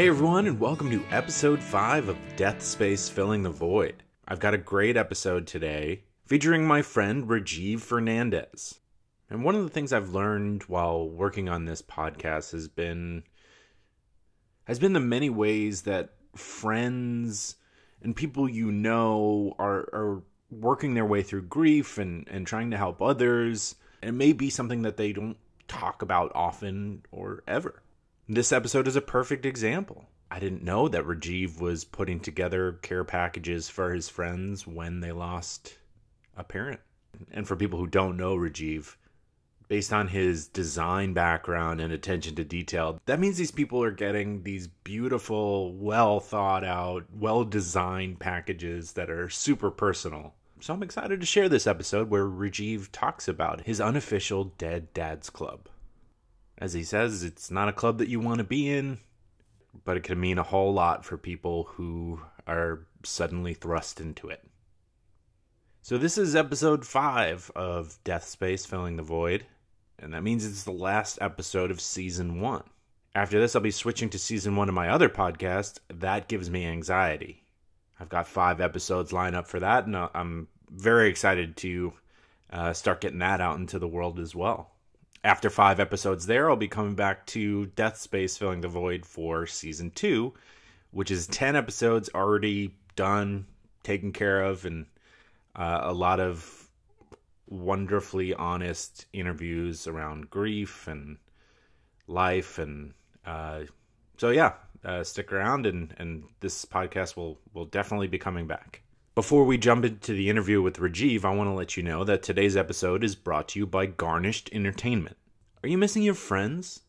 Hey everyone, and welcome to episode 5 of Death Space Filling the Void. I've got a great episode today featuring my friend Rajiv Fernandez. And one of the things I've learned while working on this podcast has been the many ways that friends and people you know are working their way through grief and trying to help others. And it may be something that they don't talk about often or ever. This episode is a perfect example. I didn't know that Rajiv was putting together care packages for his friends when they lost a parent. And for people who don't know Rajiv, based on his design background and attention to detail, that means these people are getting these beautiful, well thought out, well designed packages that are super personal. So I'm excited to share this episode where Rajiv talks about his unofficial Dead Dads Club. As he says, it's not a club that you want to be in, but it can mean a whole lot for people who are suddenly thrust into it. So this is episode 5 of Death Space Filling the Void, and that means it's the last episode of season 1. After this, I'll be switching to season 1 of my other podcast, That Gives Me Anxiety. I've got 5 episodes lined up for that, and I'm very excited to start getting that out into the world as well. After 5 episodes there, I'll be coming back to Death Space Filling the Void for Season 2, which is 10 episodes already done, taken care of, and a lot of wonderfully honest interviews around grief and life. And stick around, and this podcast will definitely be coming back. Before we jump into the interview with Rajiv, I want to let you know that today's episode is brought to you by Garnished Entertainment. Are you missing your friends?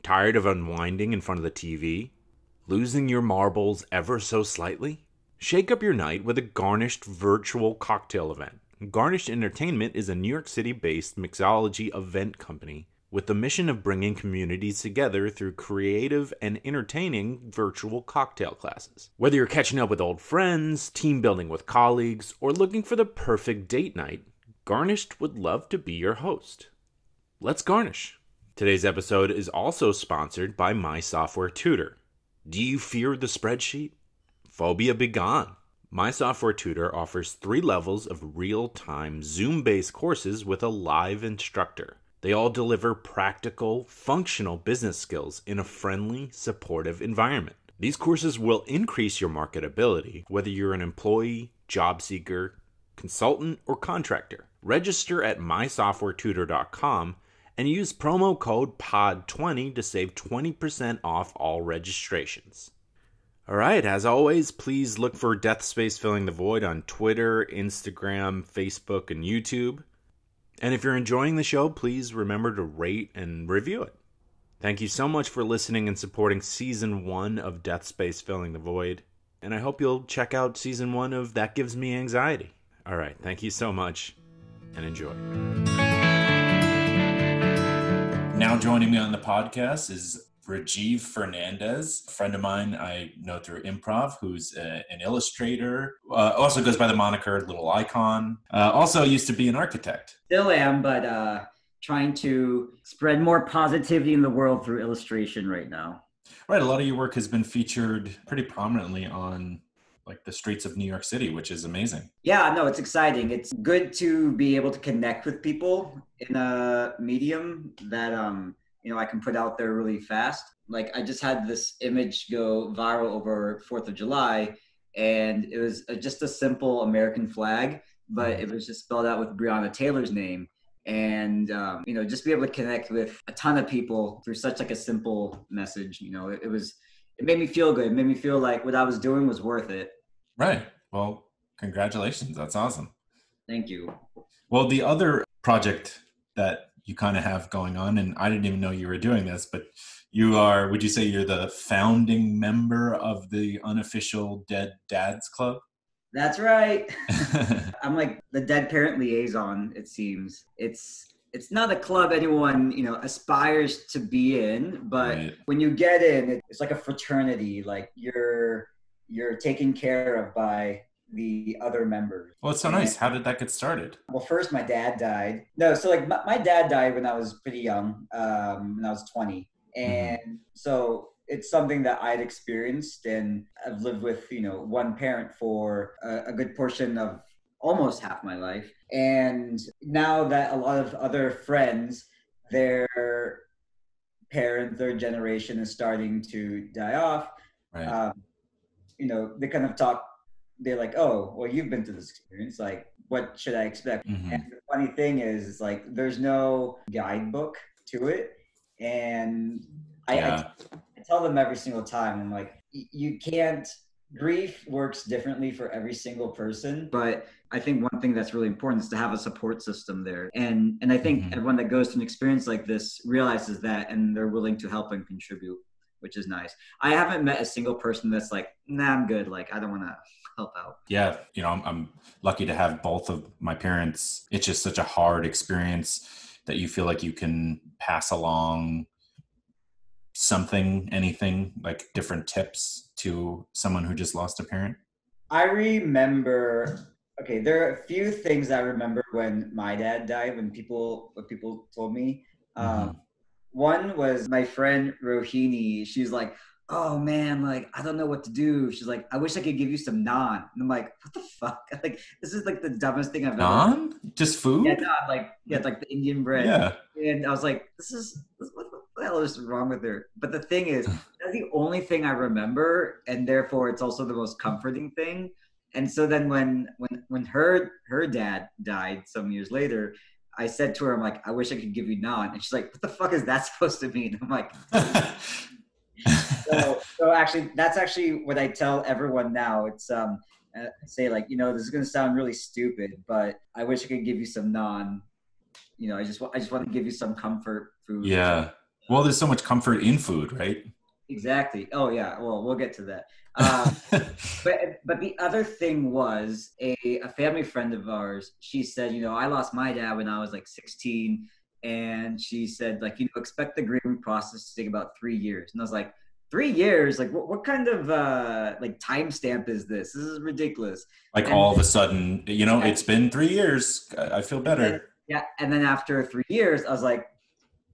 Tired of unwinding in front of the TV? Losing your marbles ever so slightly? Shake up your night with a Garnished virtual cocktail event. Garnished Entertainment is a New York City-based mixology event company with the mission of bringing communities together through creative and entertaining virtual cocktail classes. Whether you're catching up with old friends, team building with colleagues, or looking for the perfect date night, Garnished would love to be your host. Let's garnish. Today's episode is also sponsored by My Software Tutor. Do you fear the spreadsheet? Phobia begone. My Software Tutor offers 3 levels of real-time Zoom-based courses with a live instructor. They all deliver practical, functional business skills in a friendly, supportive environment. These courses will increase your marketability, whether you're an employee, job seeker, consultant, or contractor. Register at mysoftwaretutor.com and use promo code POD20 to save 20% off all registrations. Alright, as always, please look for Death Space Filling the Void on Twitter, Instagram, Facebook, and YouTube. And if you're enjoying the show, please remember to rate and review it. Thank you so much for listening and supporting Season 1 of Death Space Filling the Void. And I hope you'll check out Season 1 of That Gives Me Anxiety. Alright, thank you so much, and enjoy. Now joining me on the podcast is Rajiv Fernandez, a friend of mine I know through improv, who's an illustrator, also goes by the moniker Little Icon, also used to be an architect. Still am, but trying to spread more positivity in the world through illustration right now. Right, a lot of your work has been featured pretty prominently on like the streets of New York City, which is amazing. Yeah, no, it's exciting. It's good to be able to connect with people in a medium that I can put out there really fast. Like I just had this image go viral over 4th of July, and it was just a simple American flag, but it was just spelled out with Breonna Taylor's name. And, just be able to connect with a ton of people through such like a simple message, it made me feel good. It made me feel like what I was doing was worth it. Right. Well, congratulations. That's awesome. Thank you. Well, the other project that you kind of have going on, and I didn't even know you were doing this, but would you say you're the founding member of the unofficial Dead Dads Club? That's right. I'm like the dead parent liaison, it seems. It's not a club anyone, aspires to be in, but right. When you get in, it's like a fraternity, like you're taken care of by the other members. Well, it's so nice. How did that get started? Well, first my dad died. No, so like my dad died when I was pretty young, when I was 20. And so it's something that I'd experienced, and I've lived with, one parent for a good portion of almost half my life. And now that a lot of other friends, their parent, their generation is starting to die off, Right. um, they kind of talk, they're like, oh, well, you've been through this experience. Like, what should I expect? And Hmm. the funny thing is like, there's no guidebook to it. And I Yeah. tell them every single time, I'm like, you can't, grief works differently for every single person. But I think one thing that's really important is to have a support system there. And I think Hmm. everyone that goes through an experience like this realizes that, and they're willing to help and contribute, which is nice. I haven't met a single person that's like, nah, I'm good. Like, I don't want to help out. Yeah. I'm lucky to have both of my parents. It's just such a hard experience that you feel like you can pass along something, anything, like different tips to someone who just lost a parent. I remember. Okay, there are a few things I remember when my dad died. When people told me. Um, Hmm. One was my friend Rohini. She's like, "Oh man, like I don't know what to do." She's like, "I wish I could give you some naan." And I'm like, "What the fuck? Like this is like the dumbest thing I've ever." Naan? Just Yeah, food? naan, like yeah, Like, like the Indian bread. yeah. And I was like, what the hell is wrong with her?" But the thing is, that's the only thing I remember, and therefore it's also the most comforting thing. And so then when her dad died some years later, I said to her, I'm like, I wish I could give you naan. And she's like, what the fuck is that supposed to mean? I'm like, so actually, that's actually what I tell everyone now. It's say like, this is gonna sound really stupid, but I wish I could give you some naan. I just want to give you some comfort food. Yeah. Well, there's so much comfort in food, right? Exactly. Oh yeah. Well, we'll get to that. Uh, but the other thing was a family friend of ours. She said, I lost my dad when I was like 16, and she said like, expect the grieving process to take about 3 years. And I was like, 3 years? Like what kind of like timestamp is this? This is ridiculous. Like And all of a sudden, it's been 3 years. I feel then, better. yeah, and then after 3 years, I was like,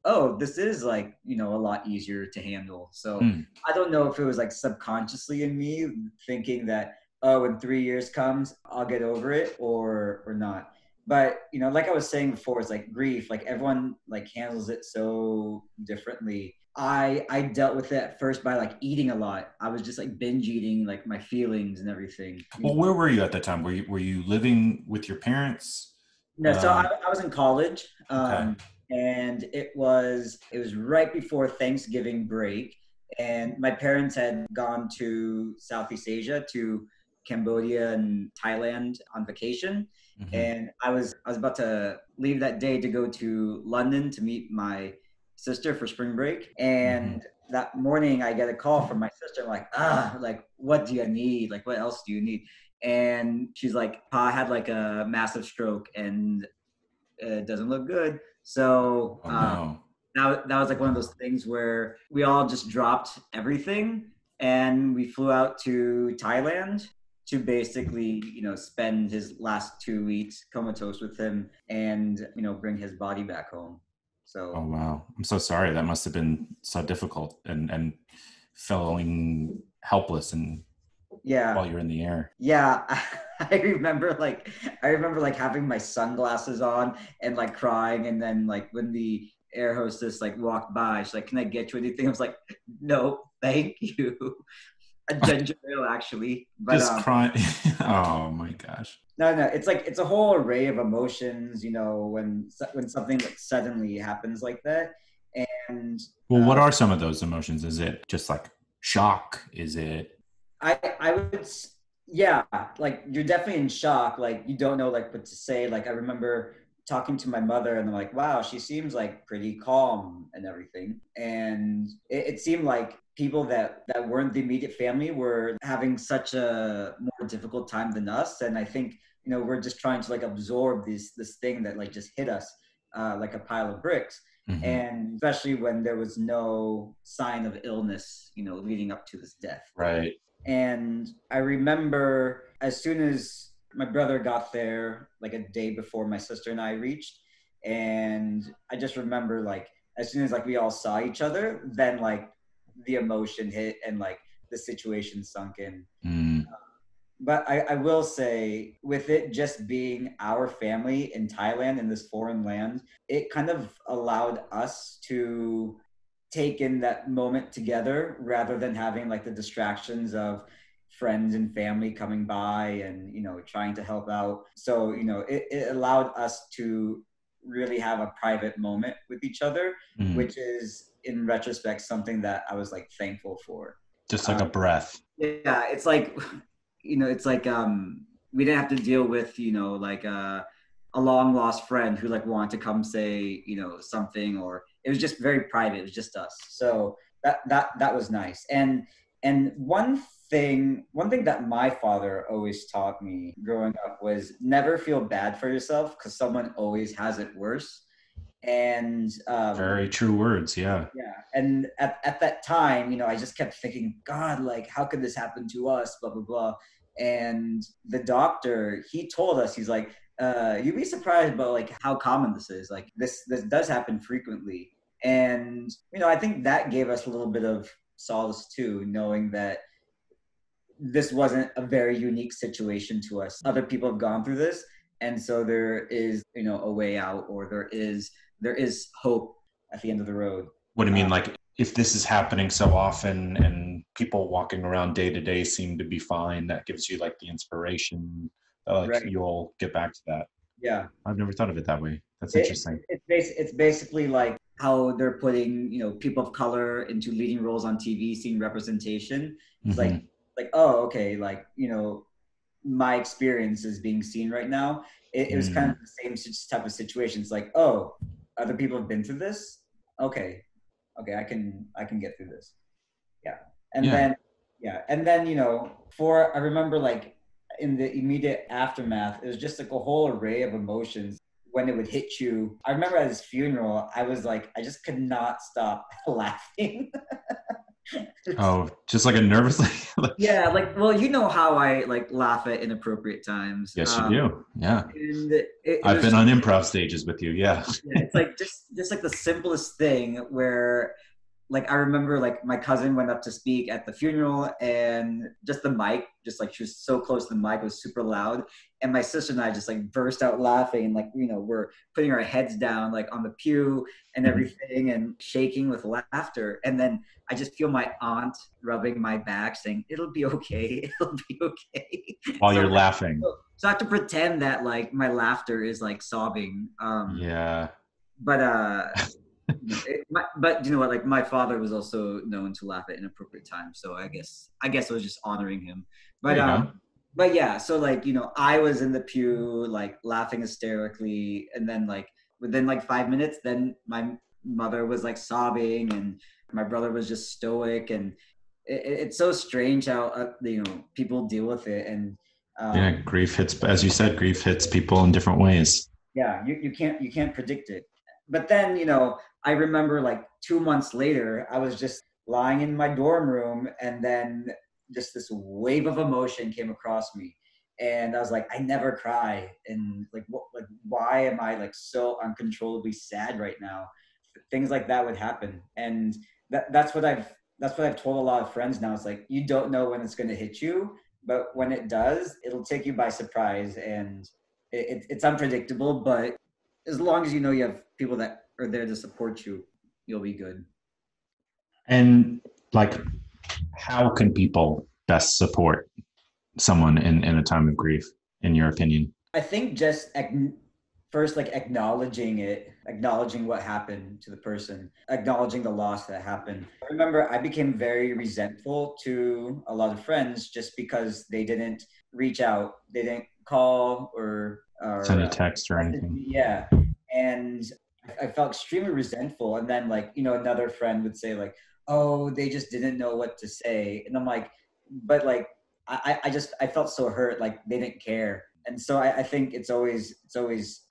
oh, this is like, a lot easier to handle. So Hmm. I don't know if it was like subconsciously in me thinking that, oh, when 3 years comes, I'll get over it or not. But like I was saying before, it's like grief, like everyone like handles it so differently. I dealt with it at first by like eating a lot. I was just like binge eating like my feelings and everything. Well, where were you at that time? Were you living with your parents? No, so I, Uh, I was in college, okay. and it was right before Thanksgiving break, and my parents had gone to Southeast Asia, to Cambodia and Thailand on vacation, Hmm. and I was about to leave that day to go to London to meet my sister for spring break, Hmm. and that morning I get a call from my sister like, like what do you need? Like what else do you need? And she's like, Pa had like a massive stroke and it doesn't look good. So Oh no. that was like one of those things where we all just dropped everything and we flew out to Thailand to basically, spend his last 2 weeks comatose with him and, bring his body back home. Oh So wow. I'm so sorry. That must have been so difficult and feeling helpless and yeah, while you're in the air. yeah. I remember like having my sunglasses on and like crying, and then like when the air hostess like walked by, she's like, "Can I get you anything?" I was like, "No, thank you." A ginger ale, actually, but Just crying. Oh my gosh. no, no, it's like it's a whole array of emotions, when something like suddenly happens like that, and Well, what uh, are some of those emotions? Is it just like shock? Is it I would yeah, like you're definitely in shock, like you don't know like what to say. Like I remember talking to my mother and I'm like, wow, she seems like pretty calm and everything. And it seemed like people that weren't the immediate family were having such a more difficult time than us. And I think, we're just trying to like absorb this thing that like just hit us like a pile of bricks. Mhm. And especially when there was no sign of illness, leading up to this death. Right. And I remember as soon as my brother got there, like a day before my sister and I reached, and I just remember like as soon as like we all saw each other, then like the emotion hit and like the situation sunk in. Mm. But I will say, with it just being our family in Thailand in this foreign land, it kind of allowed us to take in that moment together rather than having like the distractions of friends and family coming by and trying to help out. So it allowed us to really have a private moment with each other, Mm. which is in retrospect something that I was like thankful for. Just like a breath. Yeah, it's like it's like we didn't have to deal with like a long lost friend who like wanted to come say something, or it was just very private. It was just us. So that was nice. And one thing that my father always taught me growing up was never feel bad for yourself because someone always has it worse. And Very true words. Yeah. yeah, and at that time, I just kept thinking, God, like, how could this happen to us? Blah blah blah. And the doctor, he told us, he's like, you'd be surprised about like how common this is. Like this does happen frequently. And I think that gave us a little bit of solace too, knowing that this wasn't a very unique situation to us. Other people have gone through this, and so there is a way out, or there is hope at the end of the road. What do you mean? Like, if this is happening so often and people walking around day to day seem to be fine, that gives you like the inspiration that like Right. you'll get back to that. Yeah. I've never thought of it that way. That's It, interesting. it's basically like how they're putting people of color into leading roles on TV, seeing representation. It's Mhm. like, oh, okay, like my experience is being seen right now. It was kind of the same type of situation. It's like, oh, other people have been through this. Okay, I can get through this. Yeah. And Yeah. then for I remember like in the immediate aftermath, it was just like a whole array of emotions when it would hit you. I remember at his funeral, I was like, I just could not stop laughing. Oh, just like a nervously. Yeah, like, well, you know how I like laugh at inappropriate times. Yes, you do. Yeah. And it I've was been on improv stages with you. Yeah. yeah, it's like just like the simplest thing where like I remember like my cousin went up to speak at the funeral, and just the mic, just like she was so close to the mic, it was super loud, and my sister and I just like burst out laughing, and like we're putting our heads down like on the pew and everything and shaking with laughter, and then I just feel my aunt rubbing my back saying it'll be okay, it'll be okay. While so you're laughing. so I have to pretend that like my laughter is like sobbing. Yeah. But but you know what? Like my father was also known to laugh at inappropriate times, so I guess I was just honoring him. There But you go. but yeah, so like I was in the pew like laughing hysterically, and then like within like 5 minutes, then my mother was like sobbing, and my brother was just stoic, and it's so strange how people deal with it, and Yeah, um, grief hits, as you said, grief hits people in different ways. yeah, you can't predict it. But then I remember like 2 months later, I was just lying in my dorm room, and then just this wave of emotion came across me, and I was like, I never cry, and like what, like why am I like so uncontrollably sad right now? Things like that would happen, and that's what I've told a lot of friends now. It's like you don't know when it's going to hit you, but when it does, it'll take you by surprise, and it's unpredictable. But as long as you have people that are there to support you, you'll be good. And like, how can people best support someone in a time of grief, in your opinion? I think just first, like acknowledging what happened to the person, acknowledging the loss that happened. I remember I became very resentful to a lot of friends just because they didn't reach out, they didn't call Send or a text or message anything? me. Yeah, and I felt extremely resentful. And then like another friend would say like, "Oh, they just didn't know what to say," and I'm like, but like I felt so hurt, like they didn't care. And so I think it's always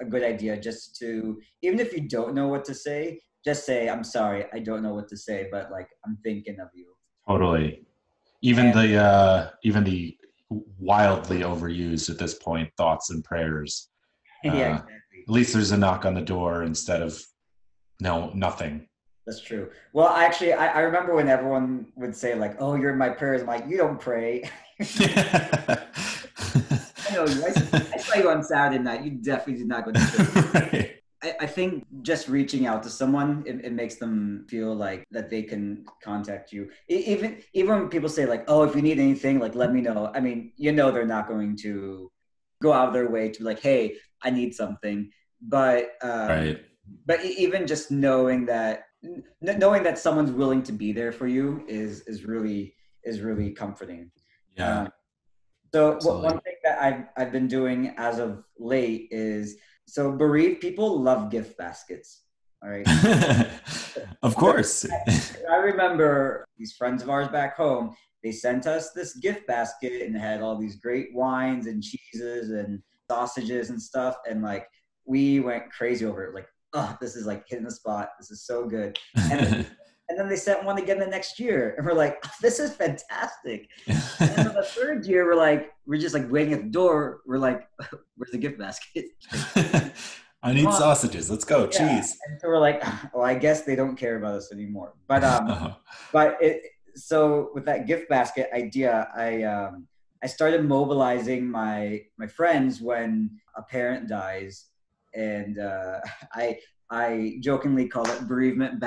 a good idea just to, even if you don't know what to say, just say, I'm sorry, I don't know what to say, but like I'm thinking of you. Totally. And Even the wildly overused at this point thoughts and prayers. yeah, At exactly. least there's a knock on the door instead of nothing. That's true. Well, actually, I remember when everyone would say like, "Oh, you're in my prayers." I'm like, "You don't pray." I know you. I saw you on Saturday night. You definitely did not go to church. Right. I think just reaching out to someone, it makes them feel like that they can contact you. Even when people say like, "Oh, if you need anything, like let me know." I mean, they're not going to go out of their way to be like, "Hey, I need something." But Right. even just knowing that someone's willing to be there for you is really comforting. Yeah, Um, so one absolutely. thing that I've been doing as of late is, so bereaved people love gift baskets. All right. Of So course. I remember these friends of ours back home, they sent us this gift basket and it had all these great wines and cheeses and sausages and stuff. And like we went crazy over it. Like, oh, this is like hitting the spot. This is so good. And then they sent one again the next year. And we're like, oh, this is fantastic. And then the third year, we're just like waiting at the door. We're like, where's the gift basket? Like, I come need on. sausages. Let's go. Yeah. Cheese. And so we're like, well, I guess they don't care about us anymore. Uh-huh. But so with that gift basket idea, I started mobilizing my friends when a parent dies, and I jokingly call it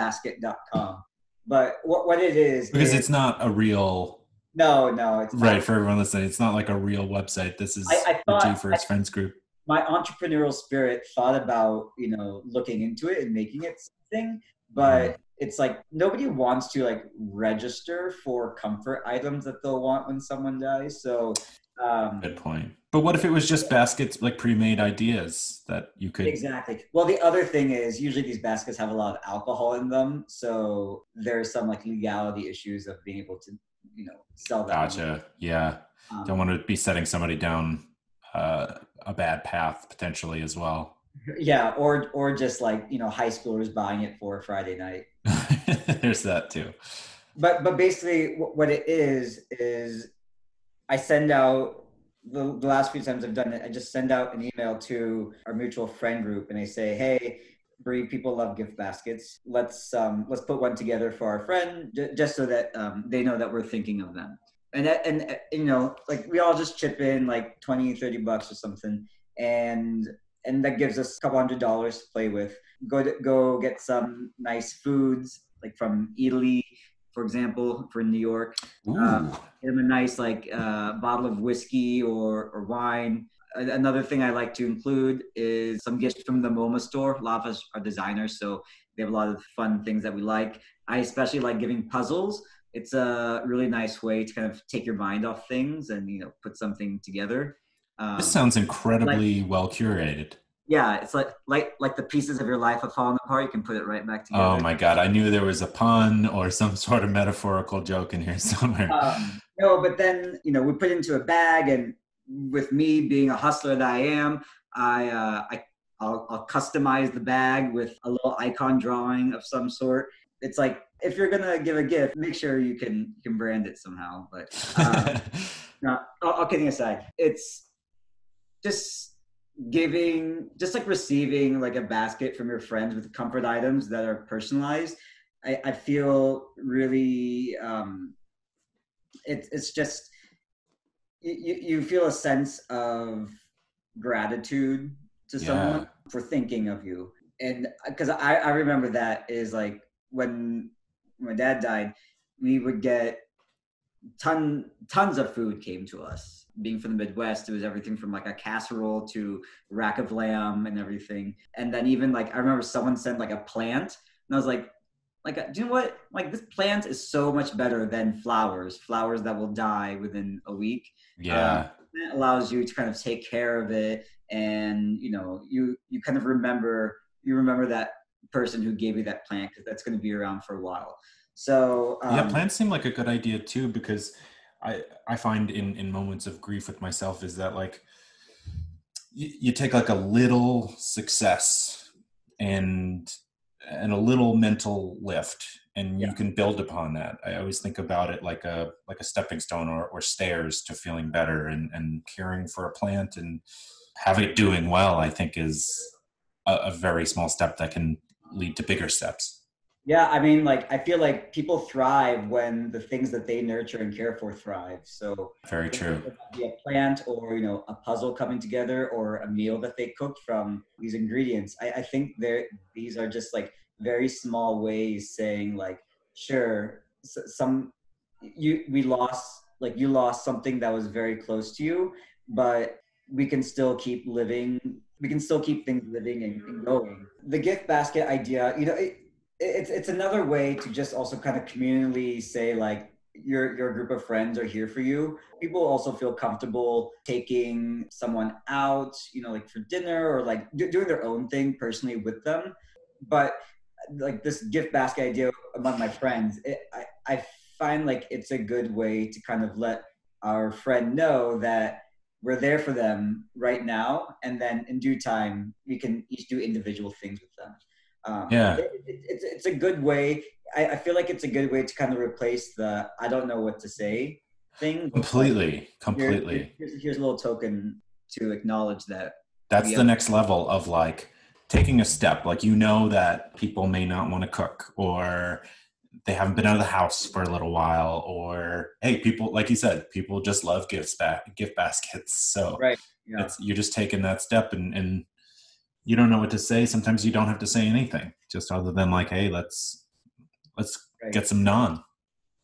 bereavementbasket.com. But what it Because is it's not a real, no, it's right, for everyone listening, it's not like a real website. This is I thought Rajiv for his friends group. my entrepreneurial spirit thought about looking into it and making it something, Mhm. but it's like nobody wants to like register for comfort items that they'll want when someone dies. So Good point. But what if it was just baskets, like pre-made ideas that you could? exactly. Well, the other thing is usually these baskets have a lot of alcohol in them, so there's some like legality issues of being able to sell that many. Gotcha. Yeah. Don't Um, want to be setting somebody down a bad path potentially as well. yeah, or just like high schoolers buying it for Friday night. There's that too. But basically, what it is I send out the last few times I've done it, I just send out an email to our mutual friend group and I say, hey, bereaved people love gift baskets. Let's put one together for our friend, just so that they know that we're thinking of them. And like we all just chip in like 20, $30 or something, and that gives us a couple $100 to play with. Go get some nice foods like from Italy, for example, for New York. Ooh. Get them a nice like bottle of whiskey or wine. Another thing I like to include is some gifts from the MoMA store. A lot of us are designers, so they have a lot of fun things that we like. I especially like giving puzzles. It's a really nice way to kind of take your mind off things and put something together. This Um, sounds like incredibly well curated. yeah, it's like the pieces of your life have fallen apart. You can put it right back Oh together. my God. I knew there was a pun or some sort of metaphorical joke in here somewhere. No, but then we put it into a bag, and with me being a hustler that I am, I'll customize the bag with a little icon drawing of some sort. It's like if you're gonna give a gift, make sure you can brand it somehow. But no, all kidding aside, it's just just like receiving like a basket from your friends with comfort items that are personalized. I feel really it's just you feel a sense of gratitude to someone Yeah. for thinking of you. And because I remember that is like when my dad died, we would get tons of food came to us. Being from the Midwest, it was everything from like a casserole to rack of lamb and everything. And then even like I remember someone sent like a plant, and I was like, do you know what? Like this plant is so much better than flowers that will die within a week. Yeah. It allows you to kind of take care of it, and you kind of remember that person who gave you that plant because that's going to be around for a while. So Yeah, plans seem like a good idea too, because I find in moments of grief with myself is that like you take like a little success and a little mental lift and yeah, you can build upon that. I always think about it like a stepping stone or stairs to feeling better, and caring for a plant and having it doing well, I think is a very small step that can lead to bigger steps. Yeah, I mean, like I feel like people thrive when the things that they nurture and care for thrive. So Very it true. might be a plant or a puzzle coming together or a meal that they cooked from these ingredients. I think these are just like very small ways saying like, sure, some you we lost like you lost something that was very close to you, but we can still keep living. We can still keep things living and going. The gift basket idea, it's another way to just also kind of communally say like your group of friends are here for you. People also feel comfortable taking someone out, like for dinner or like doing their own thing personally with them. But like this gift basket idea among my friends, I find like it's a good way to kind of let our friend know that we're there for them right now, and then in due time we can each do individual things with them. Yeah, It's a good way. I feel like it's a good way to kind of replace the "I don't know what to say" thing with like completely, completely. here's a little token to acknowledge that That's we the next level of like taking a step. Like, that people may not want to cook, or they haven't been out of the house for a little while, or hey, people, like you said, people just love gift baskets. So right. Yeah. you're just taking that step, and you don't know what to say. Sometimes you don't have to say anything, just other than like, hey, let's Right. get some naan.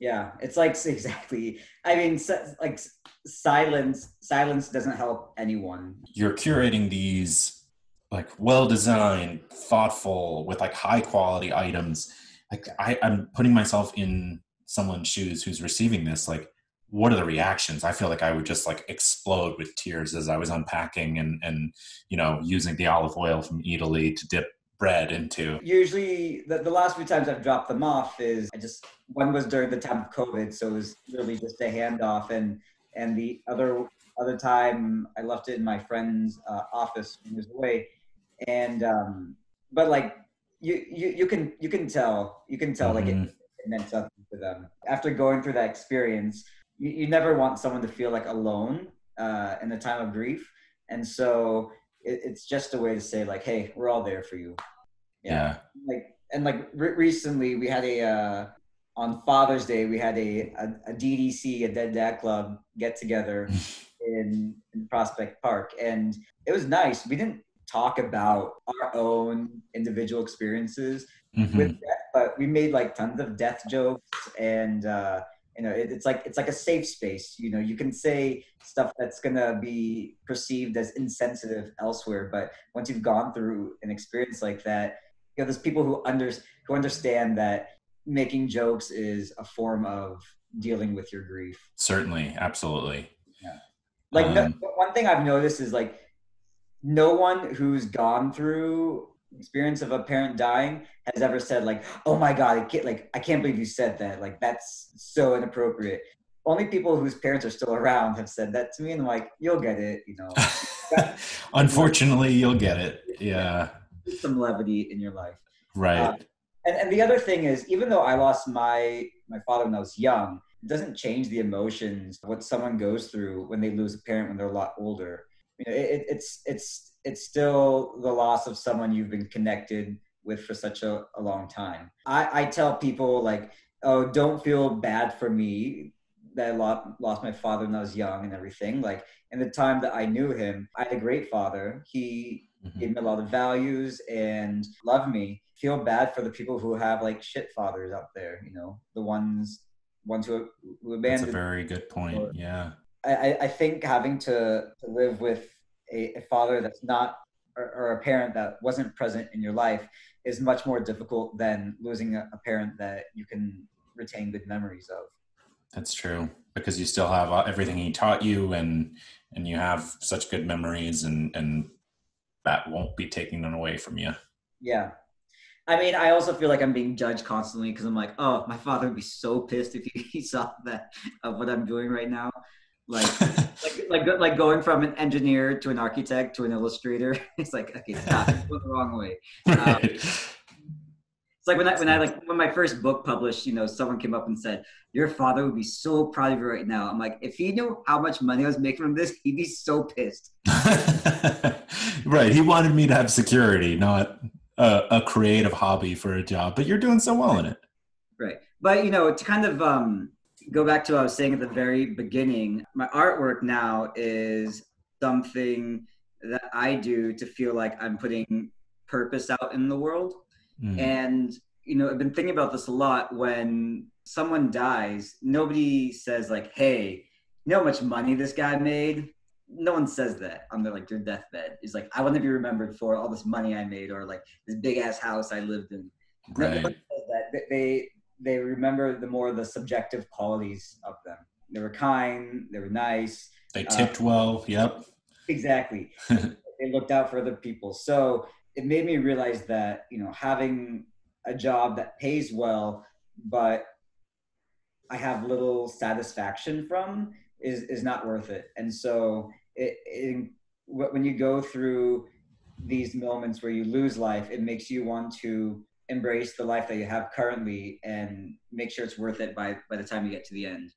Yeah, it's like exactly. I mean, like silence doesn't help anyone. You're curating these like well designed, thoughtful, with like high quality items. Like, Yeah. I'm putting myself in someone's shoes who's receiving this. Like, what are the reactions? I feel like I would just like explode with tears as I was unpacking and using the olive oil from Italy to dip bread into. Usually, the last few times I've dropped them off is one was during the time of COVID, so it was really just a handoff, and the other time I left it in my friend's office when he was away, and but like you can tell like Hmm. it meant something to them after going through that experience. You never want someone to feel like alone in the time of grief, and so it's just a way to say like, hey, we're all there for you. Yeah, Yeah. like recently we had a on Father's Day we had a DDC, a Dead Dad Club, get together in Prospect Park, and it was nice. We didn't talk about our own individual experiences with Hmm. death, but we made like tons of death jokes, and it's like a safe space. You can say stuff that's gonna be perceived as insensitive elsewhere, but once you've gone through an experience like that, there's people who understand that making jokes is a form of dealing with your grief. Certainly, absolutely. Yeah. Like no, Um, one thing I've noticed is like no one who's gone through experience of a parent dying has ever said like, "Oh my God, I can't believe you said that. Like that's so inappropriate." Only people whose parents are still around have said that to me, and I'm like, "You'll get it, you know." Unfortunately, you'll get it. Yeah, Yeah. some levity in your life. Uh, Right. and the other thing is, even though I lost my father when I was young, it doesn't change the emotions of what someone goes through when they lose a parent when they're a lot older. It's still the loss of someone you've been connected with for such a long time. I tell people like, oh, don't feel bad for me that I lost my father when I was young and everything. Like in the time that I knew him, I had a great father. He Hmm. gave me a lot of values and loved me. Feel bad for the people who have like shit fathers out there, the ones who That's a abandoned. very good point. Or Yeah. I think having to live with a father that's not, or a parent that wasn't present in your life is much more difficult than losing a parent that you can retain good memories of. That's true, because you still have everything he taught you, and you have such good memories, and that won't be taken away from you. Yeah. I mean, I also feel like I'm being judged constantly because I'm like, oh, my father would be so pissed if he saw that of what I'm doing right now. Like, like going from an engineer to an architect to an illustrator. It's like, okay, stop, you're going the wrong way. Right. It's like when my first book published, someone came up and said, "Your father would be so proud of you right now." I'm like, if he knew how much money I was making from this, he'd be so pissed. Right. He wanted me to have security, not a creative hobby for a job, but you're doing so well in it. Right. But, to kind of go back to what I was saying at the very beginning, my artwork now is something that I do to feel like I'm putting purpose out in the world. Mm, And, I've been thinking about this a lot. When someone dies, nobody says like, hey, you know how much money this guy made? No one says that on their deathbed. It's like, I want to be remembered for all this money I made, or like this big ass house I lived in. No one right. says that. They remember the more the subjective qualities of them. They were kind, they were nice. They Uh, tipped well. Yep. exactly. They looked out for other people. So it made me realize that, having a job that pays well, but I have little satisfaction from is not worth it. And so when you go through these moments where you lose life, it makes you want to embrace the life that you have currently and make sure it's worth it by the time you get to the end. It's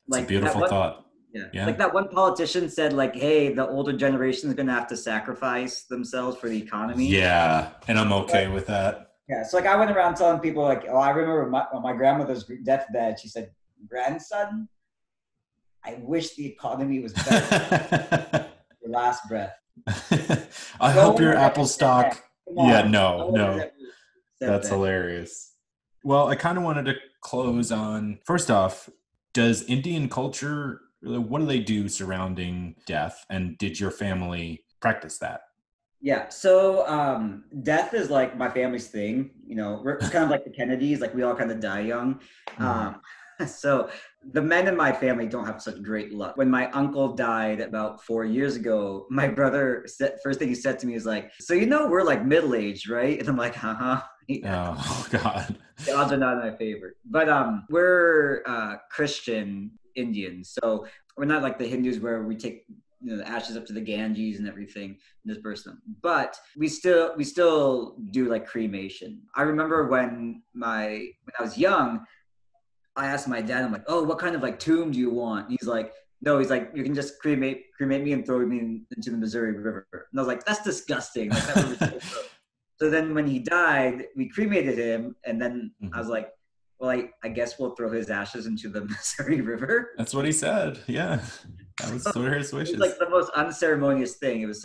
a Like that beautiful one, thought. yeah, Yeah. like that one politician said, like, "Hey, the older generation is going to have to sacrifice themselves for the economy." Yeah. And I'm okay with that. Yeah, so like I went around telling people like, "Oh, I remember on my grandmother's deathbed, she said, grandson, I wish the economy was better your last breath." I No hope one your has ever Apple said that. stock. Come Yeah, on. no, No one has no. ever said That's that. hilarious. Well, I kind of wanted to close on first off, does Indian culture, what do they do surrounding death? And did your family practice that? Yeah. So death is like my family's thing. We're kind of like the Kennedys, like we all kind of die young. Mhm. Um, so the men in my family don't have such great luck. When my uncle died about 4 years ago, my brother said, first thing he said to me is like, "So we're like middle aged, right?" And I'm like, "Uh-huh." Yeah. Oh, God. The odds are not in my favor. But we're Christian Indians, so we're not like the Hindus where we take the ashes up to the Ganges and everything and disperse them. But we still do like cremation. I remember when I was young, I asked my dad, I'm like, "Oh, what kind of like tomb do you want?" And he's like, "No," he's like, "You can just cremate me and throw me into the Missouri River." And I was like, "That's disgusting. Like that river's so gross." So then when he died, we cremated him. And then I Mhm. was like, well, I guess we'll throw his ashes into the Missouri River. That's what he said. Yeah. That was So sort of his it was like wishes. the most unceremonious thing. It was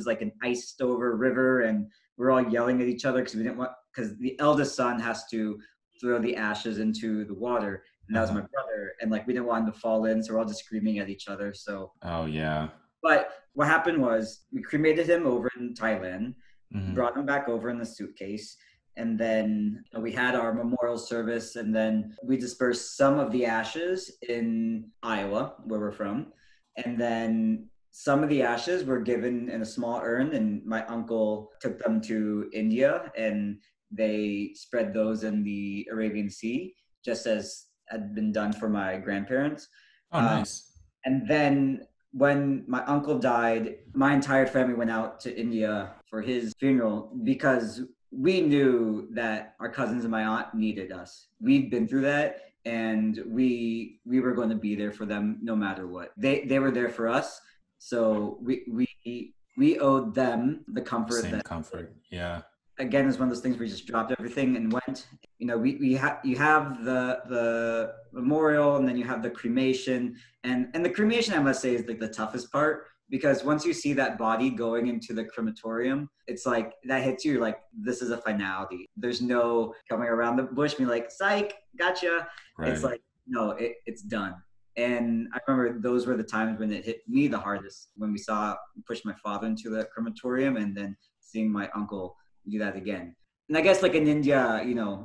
like an iced over river, and we're all yelling at each other because the eldest son has to throw the ashes into the water. And that was my Uh-huh. brother. And like we didn't want him to fall in. So we're all just screaming at each other. So, Oh, yeah. but what happened was we cremated him over in Thailand, Hmm. brought him back over in the suitcase. And then we had our memorial service, and then we dispersed some of the ashes in Iowa, where we're from. And then some of the ashes were given in a small urn, and my uncle took them to India and they spread those in the Arabian Sea, just as had been done for my grandparents. Oh, Um, nice. and then when my uncle died, my entire family went out to India for his funeral because we knew that our cousins and my aunt needed us. We'd been through that, and we were going to be there for them no matter what. They were there for us, so we owed them the comfort Same that, comfort. Yeah. again, is one of those things where we just dropped everything and went. You have the memorial, and then you have the cremation, and the cremation, I must say, is like the toughest part, because once you see that body going into the crematorium, it's like that hits you like this is a finality. There's no coming around the bush being like, "Psych, gotcha." It's Right. like, no, it's done. And I remember those were the times when it hit me the hardest, when we saw push my father into the crematorium, and then seeing my uncle do that again. And I guess like in India,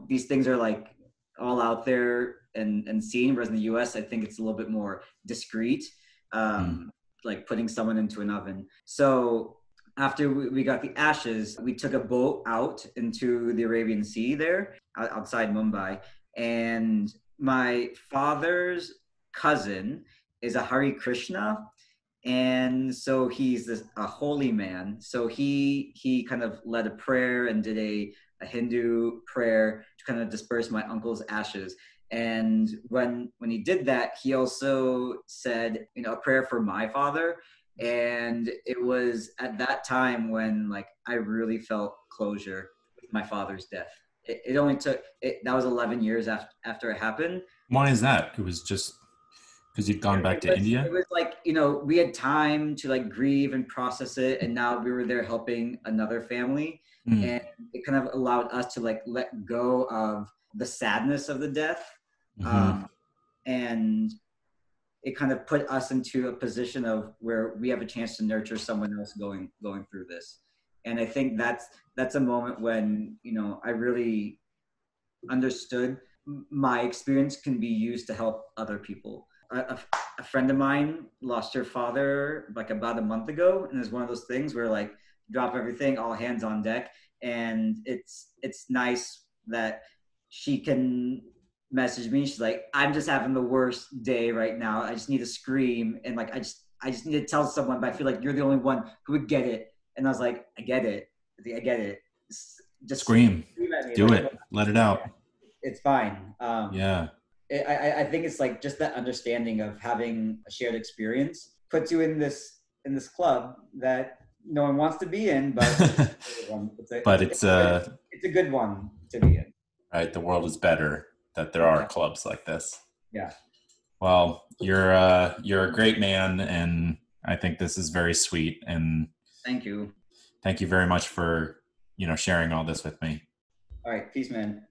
these things are like all out there and seen, whereas in the US, I think it's a little bit more discreet, Mm. like putting someone into an oven. So after we got the ashes, we took a boat out into the Arabian Sea there outside Mumbai. And my father's cousin is a Hare Krishna, and so he's a holy man. So he kind of led a prayer and did a Hindu prayer to kind of disperse my uncle's ashes. And when he did that, he also said, a prayer for my father. And it was at that time when like I really felt closure my father's death. It only took that was 11 years after it happened. Why is that? It was just because you'd gone back to It India? was like, we had time to like grieve and process it, and now we were there helping another family, Mm. and it kind of allowed us to like let go of the sadness of the death, Mm-hmm. um, and it kind of put us into a position of where we have a chance to nurture someone else going through this. And I think that's a moment when I really understood my experience can be used to help other people. A friend of mine lost her father like about a month ago, and it's one of those things where like drop everything, all hands on deck, and it's nice that she can message me. She's like, I'm just having the worst day right now. I just need to scream, and like I just need to tell someone, but I feel like you're the only one who would get it. And I was like, I get it. I get it. Just Scream. scream at me. Do Like, it. Let it out. it's fine. Yeah. I think it's like just that understanding of having a shared experience puts you in this club that no one wants to be in, but But it's a good one to be in. right. The world is better that there are clubs like this. Yeah. Well, you're a great man, and I think this is very sweet. And Thank you. thank you very much for sharing all this with me. All right. Peace, man.